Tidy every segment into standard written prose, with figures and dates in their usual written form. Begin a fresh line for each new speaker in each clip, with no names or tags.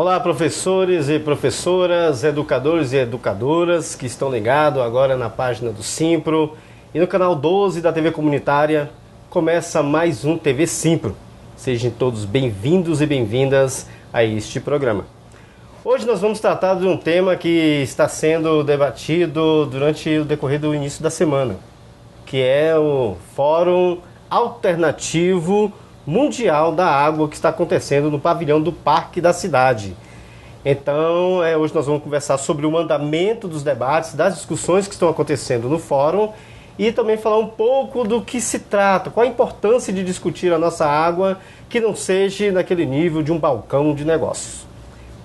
Olá, professores e professoras, educadores e educadoras que estão ligados agora na página do Simpro e no canal 12 da TV Comunitária. Começa mais um TV Simpro. Sejam todos bem-vindos e bem-vindas a este programa. Hoje nós vamos tratar de um tema que está sendo debatido durante o decorrer do início da semana, que é o Fórum Alternativo Mundial da Água que está acontecendo no pavilhão do Parque da Cidade. Então, hoje nós vamos conversar sobre o andamento dos debates, das discussões que estão acontecendo no fórum e também falar um pouco do que se trata, qual a importância de discutir a nossa água que não seja naquele nível de um balcão de negócios.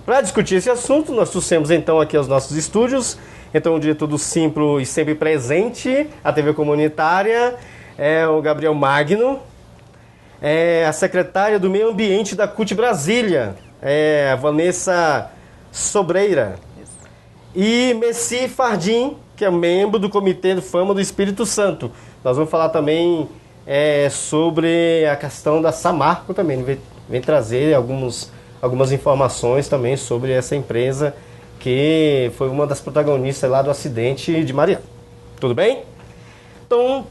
Para discutir esse assunto, nós trouxemos então aqui aos nossos estúdios, então o diretor do Simpro e sempre presente, a TV Comunitária, é o Gabriel Magno. A secretária do Meio Ambiente da CUT Brasília, a Vanessa Sobreira. E Messi Fardim, que é membro do Comitê do Fama do Espírito Santo. Nós vamos falar também sobre a questão da Samarco também. Vem trazer algumas informações também sobre essa empresa que foi uma das protagonistas lá do acidente de Mariana. Tudo bem? Então,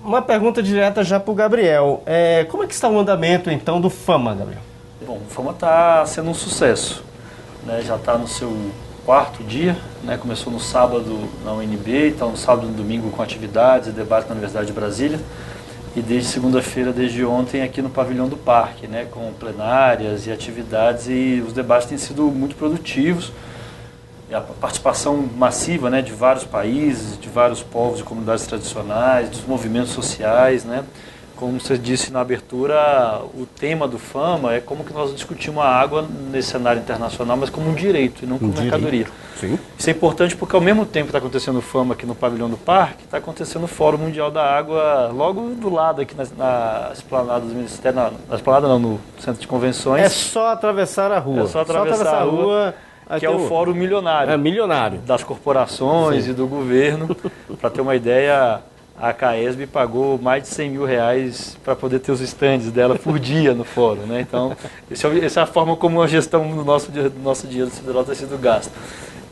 uma pergunta direta já para o Gabriel. Como é que está o andamento, então, do FAMA, Gabriel?
Bom, o FAMA está sendo um sucesso, né? Já está no seu 4º dia, né? Começou no sábado na UNB, está no sábado e no domingo com atividades e debates na Universidade de Brasília. E desde segunda-feira, desde ontem, aqui no pavilhão do parque, né? Com plenárias e atividades, e os debates têm sido muito produtivos. A participação massiva, né, de vários países, de vários povos e comunidades tradicionais, dos movimentos sociais, né? Como você disse na abertura, o tema do FAMA é como que nós discutimos a água nesse cenário internacional, mas como um direito e não como mercadoria. Sim. Isso é importante porque ao mesmo tempo que está acontecendo o FAMA aqui no pavilhão do parque, está acontecendo o Fórum Mundial da Água logo do lado aqui na esplanada dos ministérios, na esplanada não, no centro de convenções.
É só atravessar a rua.
É só atravessar a rua. Que é o Fórum Milionário.
Milionário.
Das corporações. Sim. E do governo. Para ter uma ideia, a CAESB pagou mais de R$100 mil para poder ter os estandes dela por dia no fórum, né? Então, essa é a forma como a gestão do nosso dinheiro federal tem sido gasta.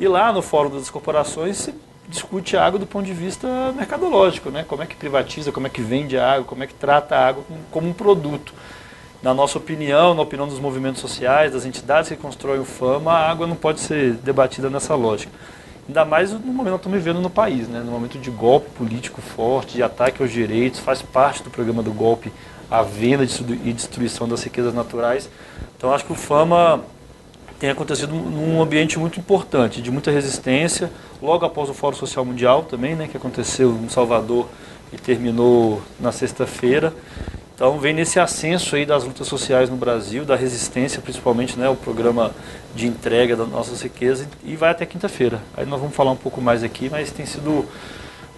E lá no Fórum das Corporações se discute a água do ponto de vista mercadológico, né? Como é que privatiza, como é que vende a água, como é que trata a água como um produto. Na nossa opinião, na opinião dos movimentos sociais, das entidades que constroem o FAMA, a água não pode ser debatida nessa lógica. Ainda mais no momento que nós estamos vivendo no país, né? No momento de golpe político forte, de ataque aos direitos, faz parte do programa do golpe a venda e destruição das riquezas naturais. Então acho que o FAMA tem acontecido num ambiente muito importante, de muita resistência, logo após o Fórum Social Mundial também, né? Que aconteceu em Salvador e terminou na sexta-feira. Então vem nesse ascenso aí das lutas sociais no Brasil, da resistência principalmente, né, o programa de entrega das nossas riquezas, e vai até quinta-feira. Aí nós vamos falar um pouco mais aqui, mas tem sido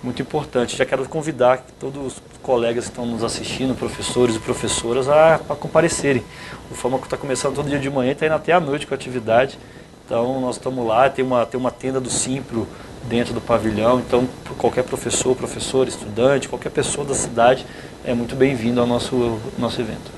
muito importante. Já quero convidar todos os colegas que estão nos assistindo, professores e professoras, a comparecerem. O FAMA está começando todo dia de manhã e está indo até à noite com a atividade. Então nós estamos lá, tem uma tenda do Simpro dentro do pavilhão, então qualquer professor, professora, estudante, qualquer pessoa da cidade é muito bem-vindo ao nosso evento.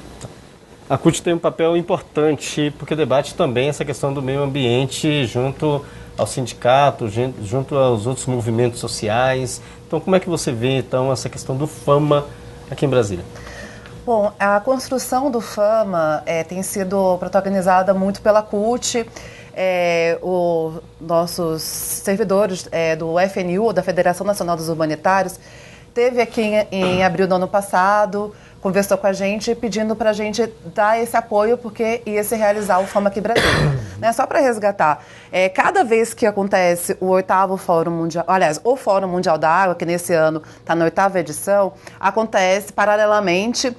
A CUT tem um papel importante porque debate também essa questão do meio ambiente junto ao sindicato, junto aos outros movimentos sociais. Então como é que você vê então essa questão do FAMA aqui em Brasília?
Bom, a construção do FAMA tem sido protagonizada muito pela CUT. Os nossos servidores do FNU, da Federação Nacional dos Humanitários, esteve aqui em abril do ano passado, conversou com a gente pedindo para a gente dar esse apoio porque ia se realizar o FAMA aqui em Brasília. Né? Só para resgatar, cada vez que acontece o 8º Fórum Mundial, aliás, o Fórum Mundial da Água, que nesse ano está na 8ª edição, acontece paralelamente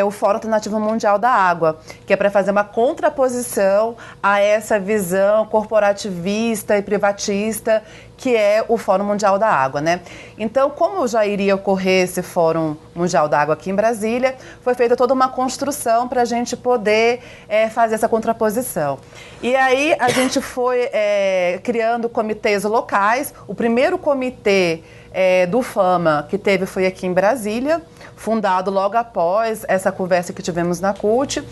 o Fórum Alternativo Mundial da Água, que é para fazer uma contraposição a essa visão corporativista e privatista que é o Fórum Mundial da Água, né? Então, como já iria ocorrer esse Fórum Mundial da Água aqui em Brasília, foi feita toda uma construção para a gente poder fazer essa contraposição. E aí a gente foi criando comitês locais. O primeiro comitê do FAMA que teve foi aqui em Brasília, fundado logo após essa conversa que tivemos na CUT.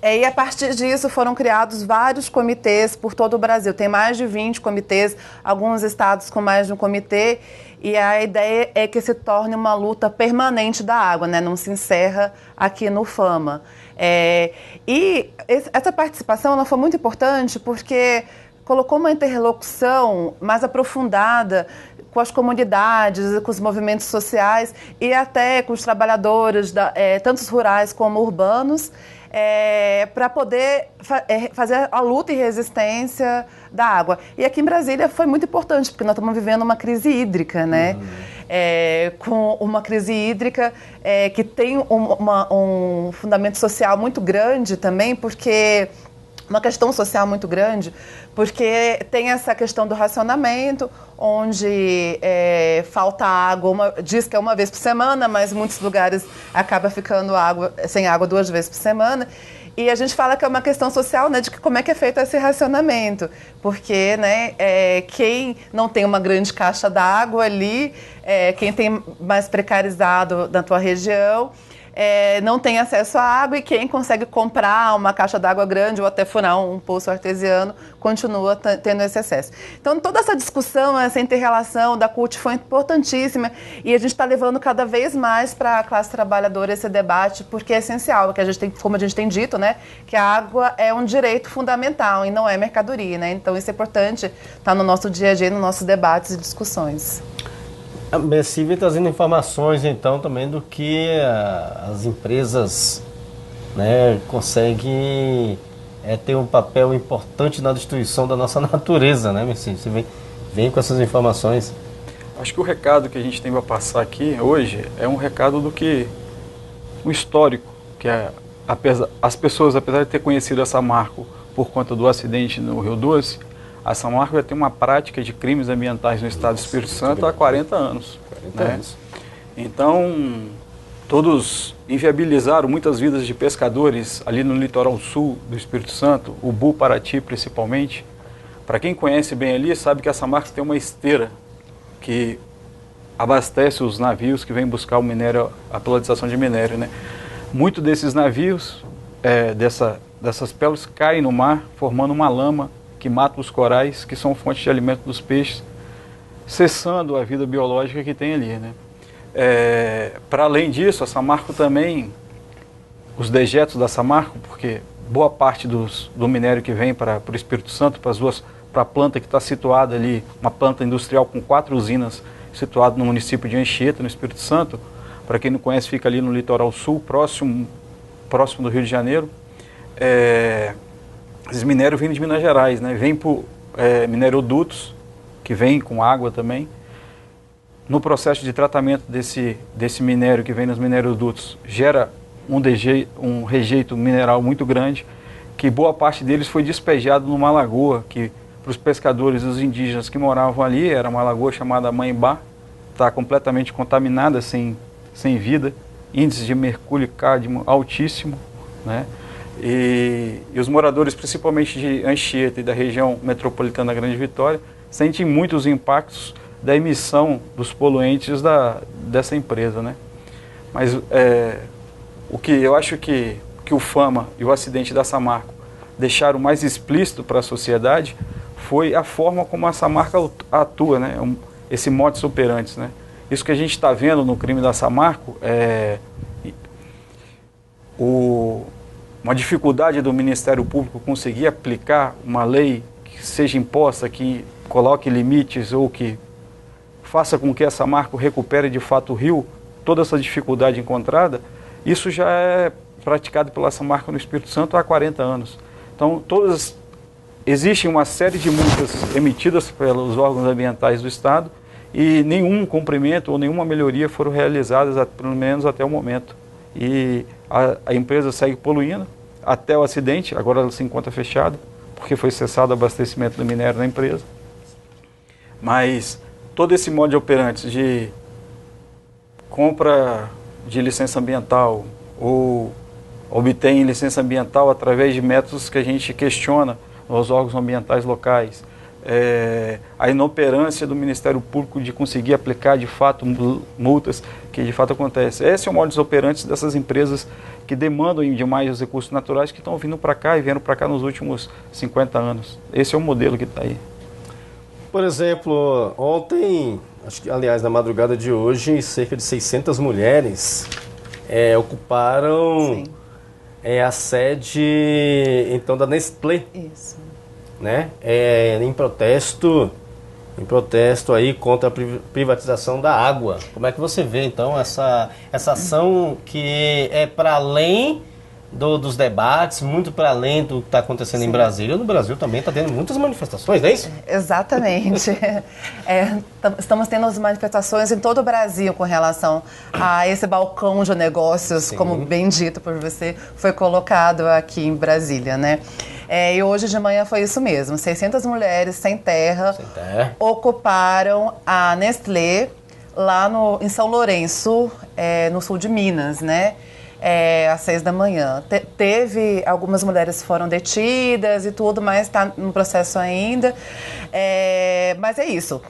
E a partir disso foram criados vários comitês por todo o Brasil. Tem mais de 20 comitês, alguns estados com mais de um comitê. E a ideia é que se torne uma luta permanente da água, né? Não se encerra aqui no Fama. E essa participação ela foi muito importante porque colocou uma interlocução mais aprofundada com as comunidades, com os movimentos sociais e até com os trabalhadores, tanto os rurais como urbanos, para poder fazer a luta e resistência da água. E aqui em Brasília foi muito importante, porque nós estamos vivendo uma crise hídrica, né? Com uma crise hídrica que tem um fundamento social muito grande também, porque uma questão social muito grande, porque tem essa questão do racionamento, onde falta água, diz que é uma vez por semana, mas em muitos lugares acaba ficando sem água 2 vezes por semana. E a gente fala que é uma questão social, né, de como é que é feito esse racionamento, porque, né, quem não tem uma grande caixa d'água ali, quem tem mais precarizado na tua região, não tem acesso à água, e quem consegue comprar uma caixa d'água grande ou até furar um poço artesiano continua tendo esse acesso. Então, toda essa discussão, essa inter-relação da CUT foi importantíssima, e a gente está levando cada vez mais para a classe trabalhadora esse debate, porque é essencial, porque a gente tem, como a gente tem dito, né, que a água é um direito fundamental e não é mercadoria, né? Então, isso é importante estar no nosso dia a dia, nos nossos debates e discussões.
A Messi vem trazendo informações, então, também do que as empresas, né, conseguem ter um papel importante na destruição da nossa natureza, né, Messi? Você vem com essas informações.
Acho que o recado que a gente tem para passar aqui hoje é um recado do que o histórico, que as pessoas, apesar de ter conhecido a Samarco por conta do acidente no Rio Doce, a Samarco já tem uma prática de crimes ambientais no estado do Espírito Santo há 40 anos. 40 anos. Então, todos inviabilizaram muitas vidas de pescadores ali no litoral sul do Espírito Santo, Ubu, Paraty principalmente. Para quem conhece bem ali, sabe que a Samarco tem uma esteira que abastece os navios que vêm buscar o minério, a peladização de minério, né? Muitos desses navios, dessas pérolas, caem no mar, formando uma lama que mata os corais, que são fonte de alimento dos peixes, cessando a vida biológica que tem ali, né? Para além disso, a Samarco também, os dejetos da Samarco, porque boa parte do minério que vem para o Espírito Santo, para a planta que está situada ali, uma planta industrial com 4 usinas, situada no município de Anchieta, no Espírito Santo, para quem não conhece, fica ali no litoral sul, próximo do Rio de Janeiro. Esses minérios vêm de Minas Gerais, né? Vêm por minerodutos, que vêm com água também. No processo de tratamento desse minério que vem nos minerodutos, gera um rejeito mineral muito grande, que boa parte deles foi despejado numa lagoa, que para os pescadores e os indígenas que moravam ali, era uma lagoa chamada Maimbá, está completamente contaminada, sem vida, índice de mercúrio e cádmio altíssimo, né? E os moradores, principalmente de Anchieta e da região metropolitana da Grande Vitória, sentem muitos impactos da emissão dos poluentes dessa empresa, né? Mas o que eu acho que o Fama e o acidente da Samarco deixaram mais explícito para a sociedade foi a forma como a Samarco atua, né? Esse modus operandi, né? Isso que a gente está vendo no crime da Samarco uma dificuldade do Ministério Público conseguir aplicar uma lei que seja imposta, que coloque limites ou que faça com que a Samarco recupere de fato o rio, toda essa dificuldade encontrada, isso já é praticado pela Samarco no Espírito Santo há 40 anos. Então, existe uma série de multas emitidas pelos órgãos ambientais do Estado e nenhum cumprimento ou nenhuma melhoria foram realizadas, pelo menos até o momento. E a empresa segue poluindo até o acidente, agora ela se encontra fechada, porque foi cessado o abastecimento do minério na empresa. Mas todo esse modo de operantes de compra de licença ambiental ou obtém licença ambiental através de métodos que a gente questiona nos órgãos ambientais locais, a inoperância do Ministério Público de conseguir aplicar de fato multas que de fato acontece. Esse é o modus operandi dessas empresas que demandam demais os recursos naturais, que estão vindo para cá e vieram para cá nos últimos 50 anos. Esse é o modelo que está aí.
Por exemplo, ontem, acho que, aliás, na madrugada de hoje, cerca de 600 mulheres ocuparam a sede, então, da Nestlé. Isso. Né? Em protesto aí contra a privatização da água. Como é que você vê, então, essa ação que é para além dos debates, muito para além do que está acontecendo em Brasília? No Brasil também está tendo muitas manifestações, não é isso?
Exatamente. Estamos tendo as manifestações em todo o Brasil com relação a esse balcão de negócios, como bem dito por você, foi colocado aqui em Brasília, né? E hoje de manhã foi isso mesmo, 600 mulheres sem terra ocuparam a Nestlé lá em São Lourenço, no sul de Minas, né? Às 6 da manhã. Algumas mulheres foram detidas e tudo, mas está no processo ainda. Mas é isso.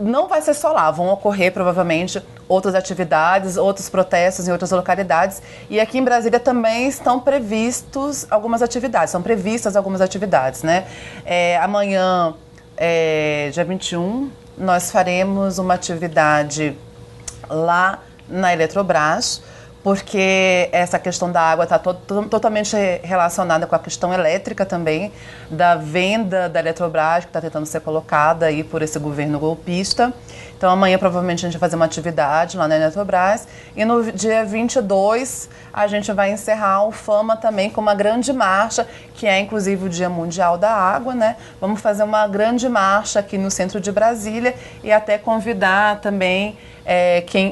Não vai ser só lá, vão ocorrer provavelmente outras atividades, outros protestos em outras localidades. E aqui em Brasília também estão previstas algumas atividades, né? Amanhã, dia 21, nós faremos uma atividade lá na Eletrobras, porque essa questão da água está totalmente relacionada com a questão elétrica também, da venda da Eletrobras, que está tentando ser colocada aí por esse governo golpista. Então, amanhã, provavelmente, a gente vai fazer uma atividade lá na Eletrobras. E no dia 22, a gente vai encerrar o Fama também com uma grande marcha, que é, inclusive, o Dia Mundial da Água, né? Vamos fazer uma grande marcha aqui no centro de Brasília e até convidar também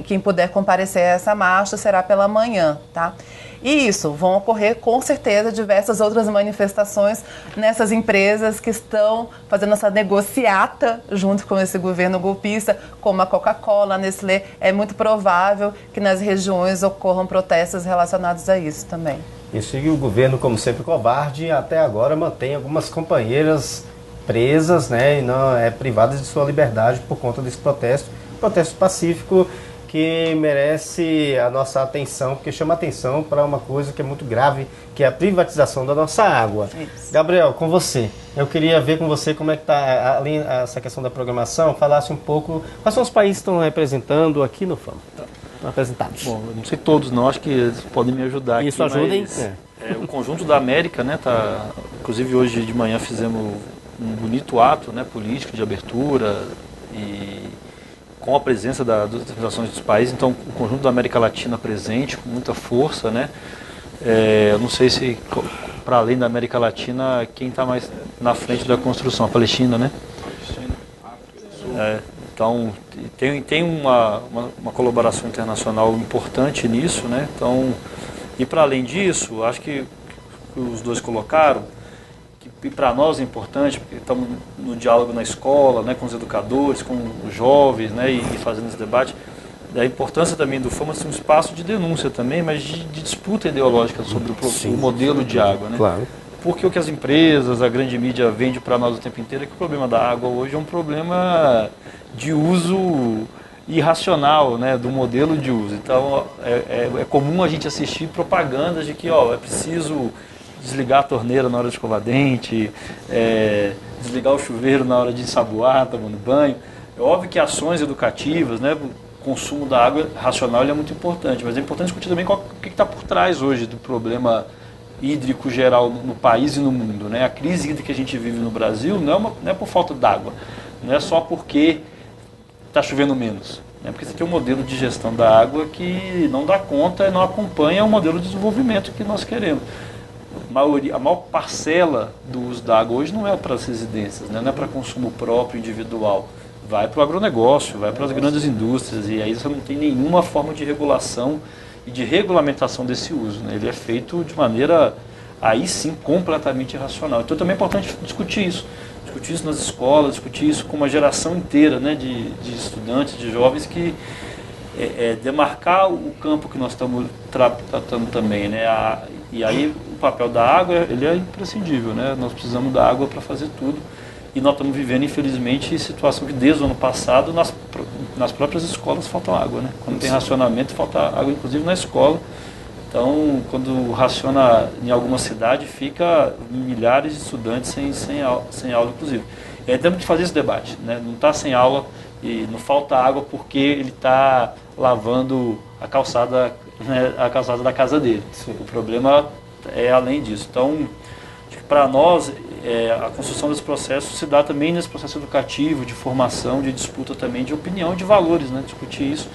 quem puder comparecer a essa marcha, será pela manhã, tá? E isso, vão ocorrer com certeza diversas outras manifestações nessas empresas que estão fazendo essa negociata junto com esse governo golpista, como a Coca-Cola, a Nestlé. É muito provável que nas regiões ocorram protestos relacionados a isso também.
Isso, e o governo, como sempre, covarde, até agora mantém algumas companheiras presas, né, e não privadas de sua liberdade por conta desse protesto pacífico, que merece a nossa atenção, porque chama atenção para uma coisa que é muito grave, que é a privatização da nossa água. Isso. Gabriel, com você, eu queria ver com você como é que está, além dessa questão da programação, falasse um pouco, quais são os países que estão representando aqui no FAM? Estão apresentados.
Bom, eu não sei todos, não, acho que eles podem me ajudar.
Isso, ajudem.
O Conjunto da América, né, inclusive hoje de manhã fizemos um bonito ato, né, político de abertura e com a presença das representações dos países. Então, o Conjunto da América Latina presente, com muita força, né? Eu não sei se, para além da América Latina, quem está mais na frente da construção, a Palestina, né? Então, tem uma colaboração internacional importante nisso, né? Então, e para além disso, acho que os dois colocaram, e para nós é importante, porque estamos no diálogo na escola, né, com os educadores, com os jovens, né, e fazendo esse debate, da importância também do FAMA ser um espaço de denúncia também, mas de disputa ideológica sobre o modelo de água. Né?
Claro.
Porque o que as empresas, a grande mídia vende para nós o tempo inteiro é que o problema da água hoje é um problema de uso irracional, né, do modelo de uso. Então, é comum a gente assistir propagandas de que é preciso desligar a torneira na hora de escovar dente, desligar o chuveiro na hora de ensaboar, tomando banho. É óbvio que ações educativas, né, o consumo da água racional é muito importante, mas é importante discutir também o que está por trás hoje do problema hídrico geral no país e no mundo. Né? A crise hídrica que a gente vive no Brasil não é por falta d'água, não é só porque está chovendo menos. Porque você tem um modelo de gestão da água que não dá conta e não acompanha o modelo de desenvolvimento que nós queremos. A maior parcela do uso da água hoje não é para as residências, né? Não é para consumo próprio, individual. Vai para o agronegócio, vai para as grandes indústrias, e aí você não tem nenhuma forma de regulação e de regulamentação desse uso. Né? Ele é feito de maneira, aí sim, completamente irracional. Então também é importante discutir isso nas escolas, discutir isso com uma geração inteira, né, de estudantes, de jovens, que demarcar o campo que nós estamos tratando também. Né? E aí o papel da água ele é imprescindível, né? Nós precisamos da água para fazer tudo. e nós estamos vivendo, infelizmente, situação que desde o ano passado nas próprias escolas falta água, né? Quando tem racionamento, falta água, inclusive na escola. Então, quando raciona em alguma cidade, fica milhares de estudantes sem aula, inclusive. E aí temos que fazer esse debate, né? Não está sem aula e não falta água porque ele está lavando a calçada, né, a calçada da casa dele. Sim. O problema é além disso. Então, acho que para nós, a construção desse processo se dá também nesse processo educativo, de formação, de disputa também, de opinião, de valores, né? Discutir isso,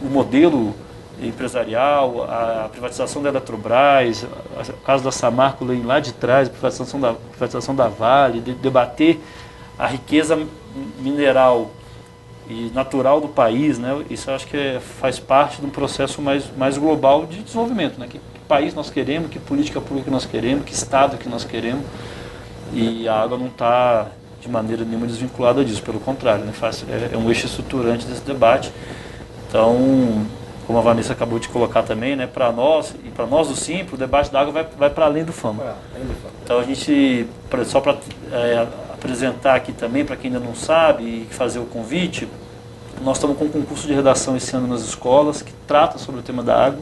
o modelo empresarial, a privatização da Eletrobras, o caso da Samarco lá de trás, a privatização da Vale, debater a riqueza mineral e natural do país, né? Isso eu acho que faz parte de um processo mais global de desenvolvimento, né? Que país nós queremos, que política pública nós queremos, que estado que nós queremos, e a água não está de maneira nenhuma desvinculada disso, pelo contrário, né? É um eixo estruturante desse debate. Então, como a Vanessa acabou de colocar também, né, para nós e para nós do Simpro, o debate da água vai para além do Fama. Então a gente, só para apresentar aqui também, para quem ainda não sabe, e fazer o convite, nós estamos com um concurso de redação esse ano nas escolas, que trata sobre o tema da água.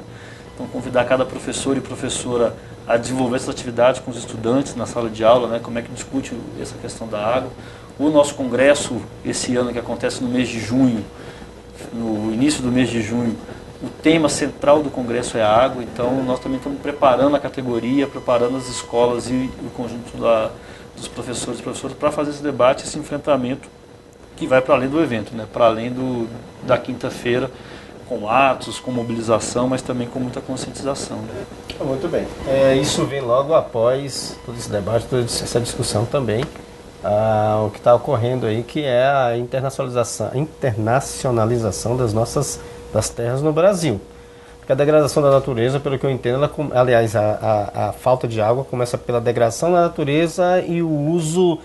Então convidar cada professor e professora a desenvolver essas atividades com os estudantes na sala de aula, né, como é que discute essa questão da água. O nosso congresso, esse ano, que acontece no mês de junho, no início do mês de junho, o tema central do congresso é a água, então nós também estamos preparando a categoria, preparando as escolas e o conjunto dos professores e professoras para fazer esse debate, esse enfrentamento que vai para além do evento, né? Para além da quinta-feira, com atos, com mobilização, mas também com muita conscientização. Né?
Muito bem. Isso vem logo após todo esse debate, toda essa discussão também, o que está ocorrendo aí, que é a internacionalização das terras no Brasil. Porque a degradação da natureza, pelo que eu entendo, aliás, a falta de água começa pela degradação da natureza e o uso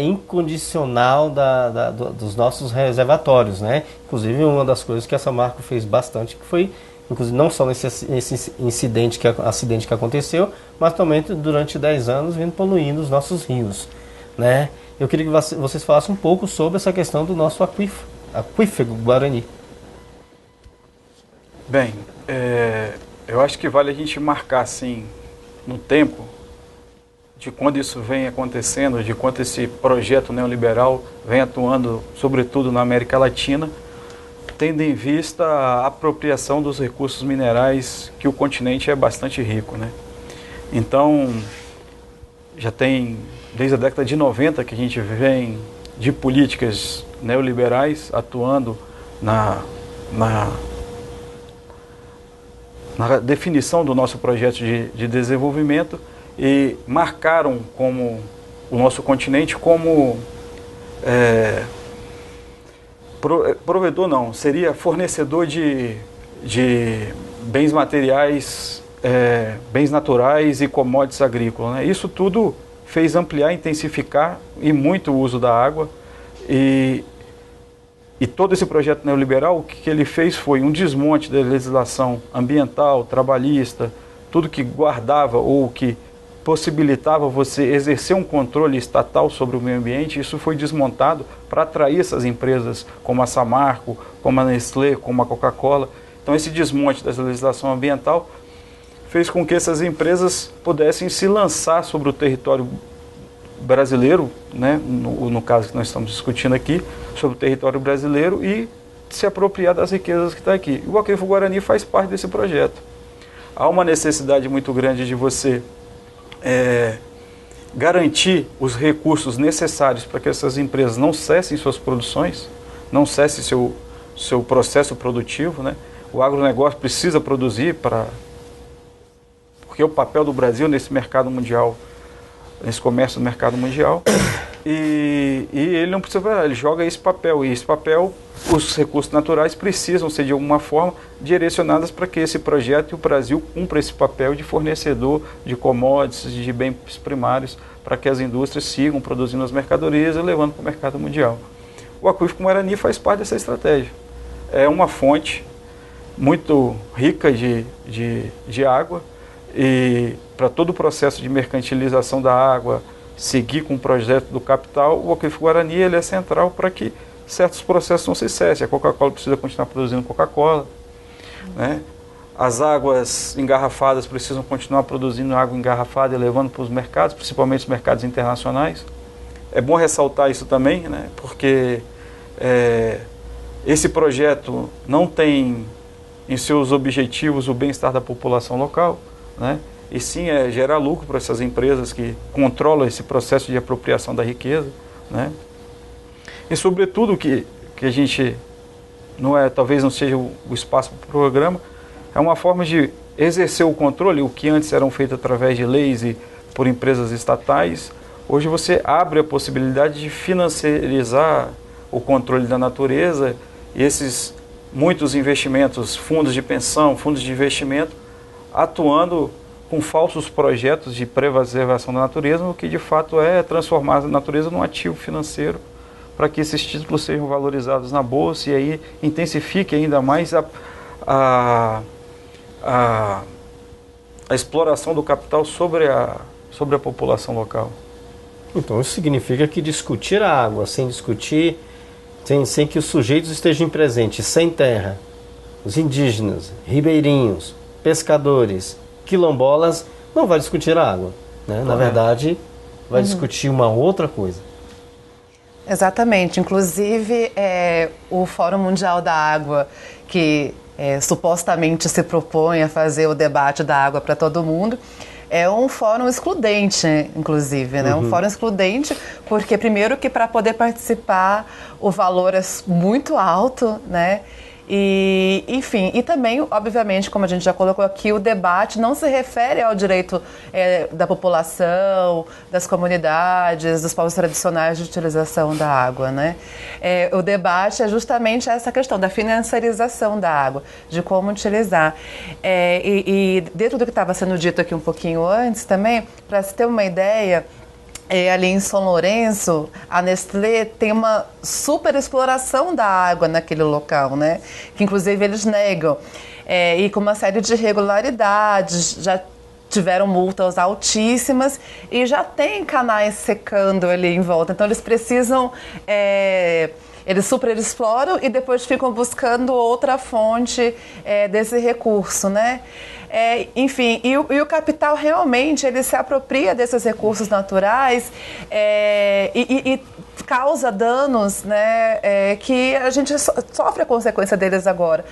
incondicional dos nossos reservatórios, né? Inclusive, uma das coisas que a Samarco fez bastante, que foi, inclusive, não só nesse acidente que aconteceu, mas também durante 10 anos vindo poluindo os nossos rios, né? Eu queria que vocês falassem um pouco sobre essa questão do nosso aquífero Guarani.
Bem, eu acho que vale a gente marcar, assim, no tempo, de quando isso vem acontecendo, de quanto esse projeto neoliberal vem atuando, sobretudo na América Latina, tendo em vista a apropriação dos recursos minerais, que o continente é bastante rico, né? Então, já tem, desde a década de 90, que a gente vem de políticas neoliberais atuando na definição do nosso projeto de desenvolvimento, e marcaram como o nosso continente como provedor, não, seria fornecedor de bens materiais, bens naturais e commodities agrícolas, né? Isso tudo fez ampliar, intensificar e muito o uso da água, e todo esse projeto neoliberal, o que ele fez foi um desmonte da legislação ambiental, trabalhista, tudo que guardava ou que possibilitava você exercer um controle estatal sobre o meio ambiente. Isso foi desmontado para atrair essas empresas como a Samarco, como a Nestlé, como a Coca-Cola. Então esse desmonte da legislação ambiental fez com que essas empresas pudessem se lançar sobre o território brasileiro, né, no caso que nós estamos discutindo aqui, sobre o território brasileiro, e se apropriar das riquezas que está aqui. E o Aquífero Guarani faz parte desse projeto. Há uma necessidade muito grande de você garantir os recursos necessários para que essas empresas não cessem suas produções, não cessem seu processo produtivo, né? O agronegócio precisa produzir porque o papel do Brasil nesse mercado mundial, nesse comércio do mercado mundial, e ele não precisa parar, ele joga esse papel, e esse papel, os recursos naturais precisam ser de alguma forma direcionados para que esse projeto e o Brasil cumpra esse papel de fornecedor de commodities, de bens primários, para que as indústrias sigam produzindo as mercadorias e levando para o mercado mundial. O Aquífero Guarani faz parte dessa estratégia. É uma fonte muito rica de água, e para todo o processo de mercantilização da água, seguir com o projeto do capital, o Aquífero Guarani ele é central para que certos processos não se cessem. A Coca-Cola precisa continuar produzindo Coca-Cola, né? As águas engarrafadas precisam continuar produzindo água engarrafada e levando para os mercados, principalmente os mercados internacionais. É bom ressaltar isso também, né? Porque esse projeto não tem em seus objetivos o bem-estar da população local, né? E sim gerar lucro para essas empresas que controlam esse processo de apropriação da riqueza, né? E sobretudo que a gente talvez não seja o espaço para o programa, é uma forma de exercer o controle, o que antes eram feitos através de leis e por empresas estatais. Hoje você abre a possibilidade de financiarizar o controle da natureza e esses muitos investimentos, fundos de pensão, fundos de investimento, atuando com falsos projetos de preservação da natureza, o que de fato é transformar a natureza num ativo financeiro para que esses títulos sejam valorizados na bolsa e aí intensifique ainda mais a exploração do capital sobre a população local.
Então isso significa que discutir a água sem discutir, sem que os sujeitos estejam presentes, sem terra, os indígenas, ribeirinhos, pescadores, quilombolas, não vai discutir a água, né? Na verdade, vai discutir uma outra coisa.
Exatamente. Inclusive, o Fórum Mundial da Água, que supostamente se propõe a fazer o debate da água para todo mundo, é um fórum excludente, inclusive, né? Um fórum excludente porque, primeiro, que para poder participar o valor é muito alto, né? E, enfim, e também, obviamente, como a gente já colocou aqui, o debate não se refere ao direito da população, das comunidades, dos povos tradicionais de utilização da água, né? O debate é justamente essa questão da financiarização da água, de como utilizar. E dentro do que estava sendo dito aqui um pouquinho antes também, para se ter uma ideia, ali em São Lourenço, a Nestlé tem uma super exploração da água naquele local, né? Que inclusive eles negam. E com uma série de irregularidades, já tiveram multas altíssimas e já tem canais secando ali em volta. Então eles precisam... eles superexploram e depois ficam buscando outra fonte desse recurso, né? Enfim, e o capital realmente ele se apropria desses recursos naturais e causa danos, né, que a gente sofre a consequência deles agora.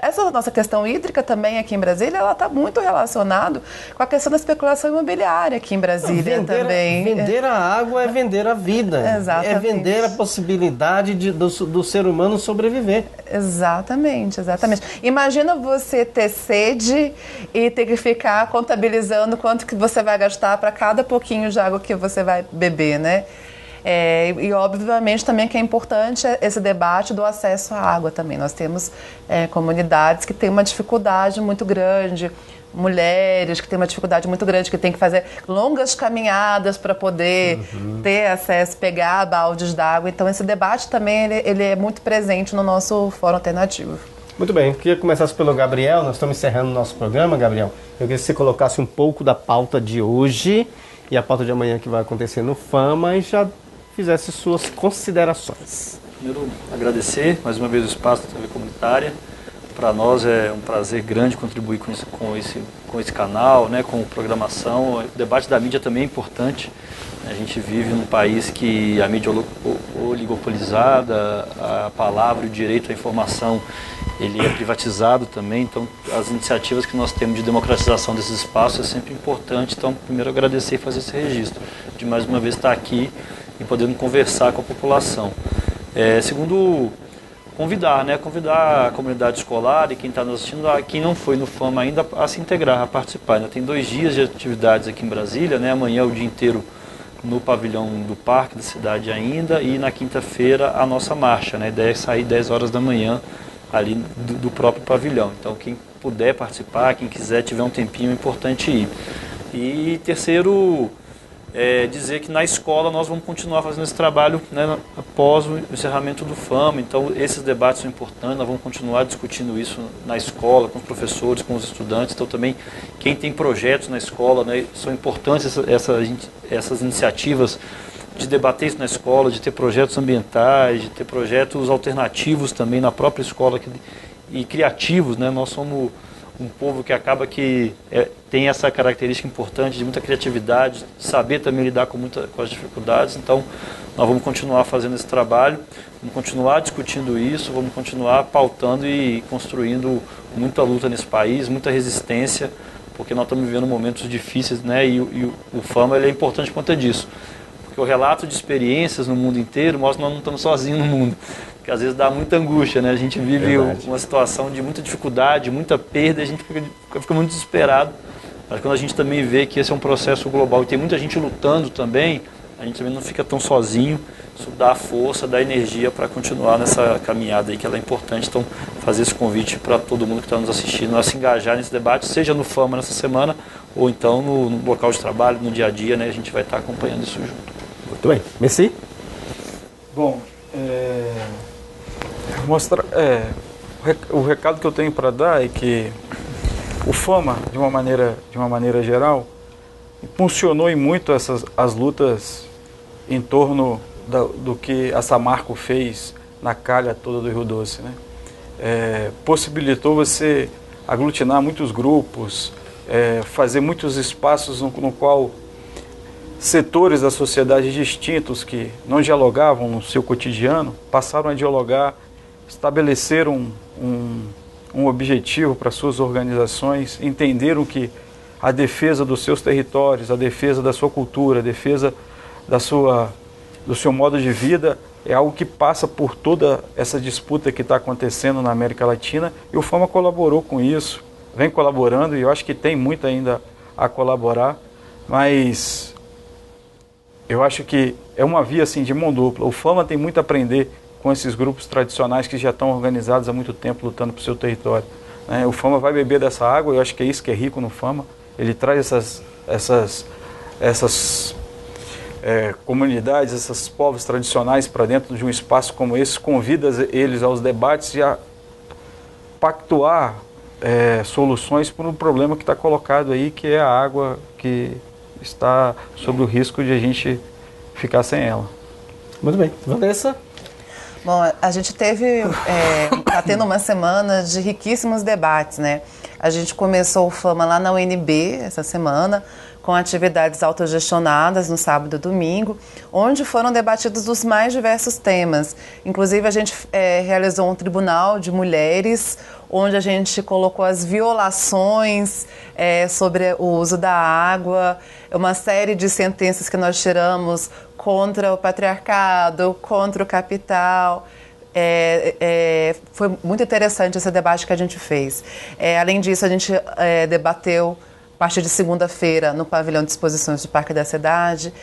Essa nossa questão hídrica também aqui em Brasília, ela está muito relacionada com a questão da especulação imobiliária aqui em Brasília também.
Vender a água é vender a vida.
Exatamente.
É vender a possibilidade do ser humano sobreviver.
Exatamente. Imagina você ter sede e ter que ficar contabilizando quanto que você vai gastar para cada pouquinho de água que você vai beber, né? E obviamente também que é importante esse debate do acesso à água também. Nós temos comunidades que têm uma dificuldade muito grande, mulheres que têm uma dificuldade muito grande, que têm que fazer longas caminhadas para poder ter acesso, pegar baldes d'água. Então esse debate também ele é muito presente no nosso Fórum Alternativo.
Muito bem, eu queria que começasse pelo Gabriel. Nós estamos encerrando o nosso programa, Gabriel. Eu queria que você colocasse um pouco da pauta de hoje e a pauta de amanhã que vai acontecer no Fama e já fizesse suas considerações.
Primeiro, agradecer mais uma vez o espaço da TV Comunitária. Para nós é um prazer grande contribuir com esse canal, né, com programação. O debate da mídia também é importante. A gente vive num país que a mídia oligopolizada, a palavra e o direito à informação ele é privatizado também, então as iniciativas que nós temos de democratização desses espaços é sempre importante. Então, primeiro agradecer e fazer esse registro, de mais uma vez estar aqui e podendo conversar com a população. Segundo, convidar a comunidade escolar e quem está nos assistindo, quem não foi no Fama ainda, a se integrar, a participar. Ainda tem 2 dias de atividades aqui em Brasília, né? Amanhã é o dia inteiro no pavilhão do Parque da cidade ainda, e na quinta-feira a nossa marcha, né? A ideia é sair 10 horas da manhã ali do próprio pavilhão. Então quem puder participar, quem quiser, tiver um tempinho, é importante ir. E terceiro, dizer que na escola nós vamos continuar fazendo esse trabalho, né, após o encerramento do FAMA. Então esses debates são importantes, nós vamos continuar discutindo isso na escola, com os professores, com os estudantes. Então também quem tem projetos na escola, né, são importantes essas iniciativas de debater isso na escola, de ter projetos ambientais, de ter projetos alternativos também na própria escola e criativos, né? Nós somos um povo que acaba que tem essa característica importante de muita criatividade, saber também lidar com as dificuldades. Então nós vamos continuar fazendo esse trabalho, vamos continuar discutindo isso, vamos continuar pautando e construindo muita luta nesse país, muita resistência, porque nós estamos vivendo momentos difíceis, né? E o FAMA ele é importante por conta disso, porque o relato de experiências no mundo inteiro mostra que nós não estamos sozinhos no mundo. Que às vezes dá muita angústia, né? A gente vive uma situação de muita dificuldade, muita perda, a gente fica muito desesperado. Mas quando a gente também vê que esse é um processo global e tem muita gente lutando também, a gente também não fica tão sozinho. Isso dá força, dá energia para continuar nessa caminhada aí, que ela é importante. Então, fazer esse convite para todo mundo que está nos assistindo a se engajar nesse debate, seja no FAMA nessa semana, ou então no local de trabalho, no dia a dia, né? A gente vai estar acompanhando isso junto.
Muito bem. Merci.
Bom, o recado que eu tenho para dar é que o FAMA, de uma maneira geral, impulsionou em muito as lutas em torno do que a Samarco fez na calha toda do Rio Doce, né? Possibilitou você aglutinar muitos grupos, fazer muitos espaços no qual setores da sociedade distintos que não dialogavam no seu cotidiano passaram a dialogar, estabeleceram um objetivo para suas organizações, entenderam que a defesa dos seus territórios, a defesa da sua cultura, a defesa do seu modo de vida é algo que passa por toda essa disputa que está acontecendo na América Latina, e o FAMA colaborou com isso, vem colaborando, e eu acho que tem muito ainda a colaborar, mas eu acho que é uma via assim, de mão dupla. O FAMA tem muito a aprender com esses grupos tradicionais que já estão organizados há muito tempo lutando por seu território, né? O FAMA vai beber dessa água, eu acho que é isso que é rico no FAMA. Ele traz essas comunidades, esses povos tradicionais para dentro de um espaço como esse, convida eles aos debates e a pactuar soluções para um problema que está colocado aí, que é a água que está sob o risco de a gente ficar sem ela.
Muito bem. Vanessa?
Bom, a gente está tendo uma semana de riquíssimos debates, né? A gente começou o FAMA lá na UNB essa semana, com atividades autogestionadas no sábado e domingo, onde foram debatidos os mais diversos temas. Inclusive, a gente realizou um tribunal de mulheres, onde a gente colocou as violações sobre o uso da água, uma série de sentenças que nós tiramos contra o patriarcado, contra o capital. Foi muito interessante esse debate que a gente fez. Além disso, a gente debateu, a partir de segunda-feira, no pavilhão de exposições do Parque da Cidade,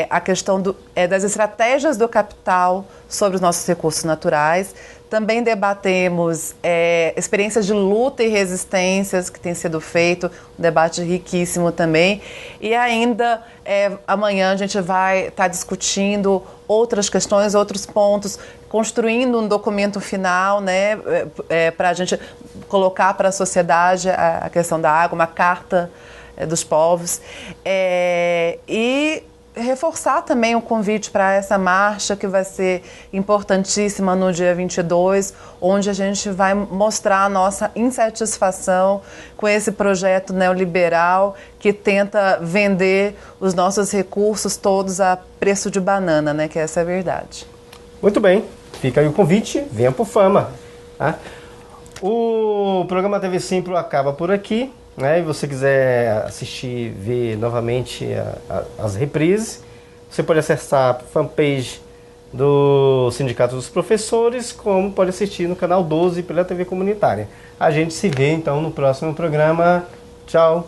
a questão das estratégias do capital sobre os nossos recursos naturais. Também debatemos experiências de luta e resistências que têm sido feito, um debate riquíssimo também. E ainda, amanhã, a gente vai estar discutindo outras questões, outros pontos, construindo um documento final, né, para a gente colocar para a sociedade a questão da água, uma carta dos povos. E reforçar também o convite para essa marcha que vai ser importantíssima no dia 22, onde a gente vai mostrar a nossa insatisfação com esse projeto neoliberal que tenta vender os nossos recursos todos a preço de banana, né? Que essa é a verdade.
Muito bem, fica aí o convite, venha pro FAMA. Tá? O programa TV Simpro acaba por aqui. E você quiser assistir, ver novamente as reprises, você pode acessar a fanpage do Sindicato dos Professores, como pode assistir no canal 12 pela TV Comunitária. A gente se vê então no próximo programa. Tchau!